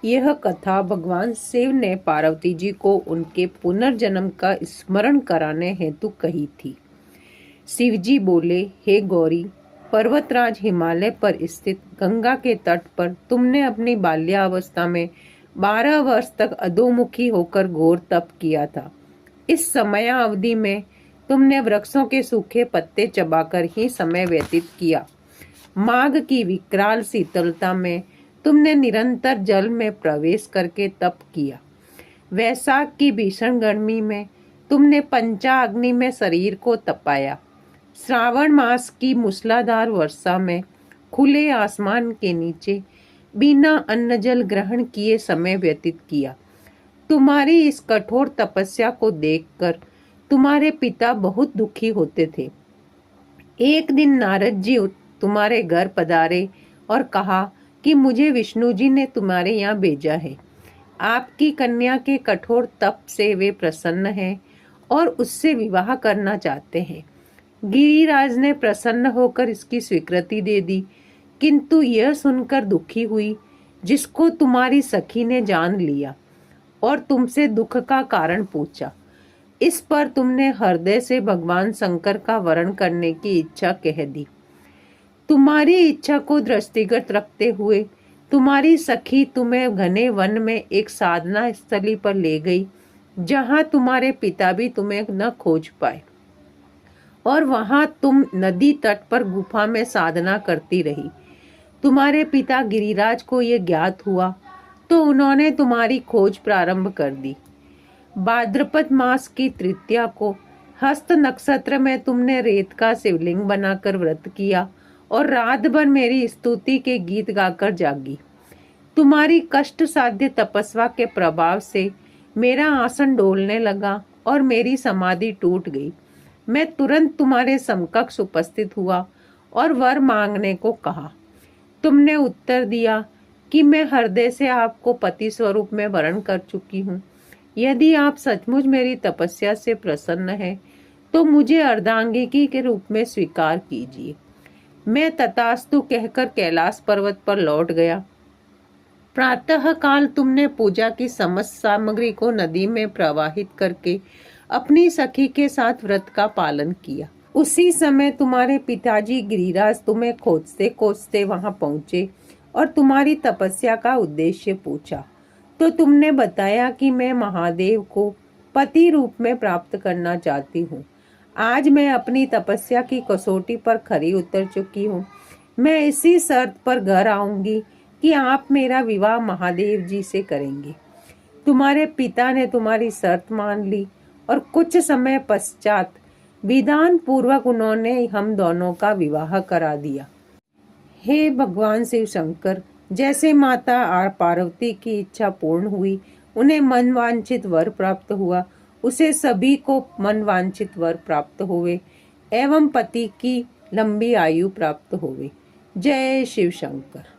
यह कथा भगवान शिव ने पार्वती जी को उनके पुनर्जन्म का स्मरण कराने हेतु कही थी। शिव जी बोले, हे गौरी, पर्वतराज हिमालय पर स्थित गंगा के तट पर तुमने अपनी बाल्यावस्था में 12 वर्ष तक अधोमुखी होकर घोर तप किया था। इस समयावधि में तुमने वृक्षों के सूखे पत्ते चबाकर ही समय व्यतीत किया। माघ की विकराल शीतलता में तुमने निरंतर जल में प्रवेश करके तप किया। वैशाख की भीषण गर्मी में तुमने पंचाग्नि में शरीर को तपाया। श्रावण मास की मूसलाधार वर्षा में खुले आसमान के नीचे बिना अन्न जल ग्रहण किए समय व्यतीत किया। तुम्हारी इस कठोर तपस्या को देखकर तुम्हारे पिता बहुत दुखी होते थे। एक दिन नारद जी तुम्हारे घर पधारे और कहा कि मुझे विष्णु जी ने तुम्हारे यहाँ भेजा है। आपकी कन्या के कठोर तप से वे प्रसन्न हैं और उससे विवाह करना चाहते हैं। गिरिराज ने प्रसन्न होकर इसकी स्वीकृति दे दी, किंतु यह सुनकर दुखी हुई, जिसको तुम्हारी सखी ने जान लिया और तुमसे दुख का कारण पूछा। इस पर तुमने हृदय से भगवान शंकर का वरण करने की इच्छा कह दी। तुम्हारी इच्छा को दृष्टिगत रखते हुए तुम्हारी सखी तुम्हें घने वन में एक साधना स्थली पर ले गई, जहां तुम्हारे पिता भी तुम्हें न खोज पाए, और वहां तुम नदी तट पर गुफा में साधना करती रही। तुम्हारे पिता गिरिराज को यह ज्ञात हुआ तो उन्होंने तुम्हारी खोज प्रारंभ कर दी। भाद्रपद मास की तृतीया को हस्त नक्षत्र में तुमने रेत का शिवलिंग बनाकर व्रत किया और रात भर मेरी स्तुति के गीत गाकर जागी। तुम्हारी कष्ट साध्य तपस्या के प्रभाव से मेरा आसन डोलने लगा और मेरी समाधि टूट गई। मैं तुरंत तुम्हारे समकक्ष उपस्थित हुआ और वर मांगने को कहा। तुमने उत्तर दिया कि मैं हृदय से आपको पति स्वरूप में वरण कर चुकी हूँ। यदि आप सचमुच मेरी तपस्या से प्रसन्न हैं, तो मुझे अर्धांगिकी के रूप में स्वीकार कीजिए। मैं तथास्तु कहकर कैलाश पर्वत पर लौट गया। प्रातः काल तुमने पूजा की समस्त सामग्री को नदी में प्रवाहित करके अपनी सखी के साथ व्रत का पालन किया। उसी समय तुम्हारे पिताजी गिरिराज तुम्हें खोजते खोजते वहां पहुंचे और तुम्हारी तपस्या का उद्देश्य पूछा, तो तुमने बताया कि मैं महादेव को पति रूप में प्राप्त करना चाहती हूँ। आज मैं अपनी तपस्या की कसौटी पर खरी उतर चुकी हूँ। मैं इसी शर्त पर घर आऊंगी कि आप मेरा विवाह महादेव जी से करेंगे। तुम्हारे पिता ने तुम्हारी शर्त मान ली और कुछ समय पश्चात विधान पूर्वक उन्होंने हम दोनों का विवाह करा दिया। हे भगवान शिव शंकर, जैसे माता पार्वती की इच्छा पूर्ण हुई, उन्हें मनवांछित वर प्राप्त हुआ, उसे सभी को मनवांछित वर प्राप्त हुए एवं पति की लंबी आयु प्राप्त हुए। जय शिव शंकर।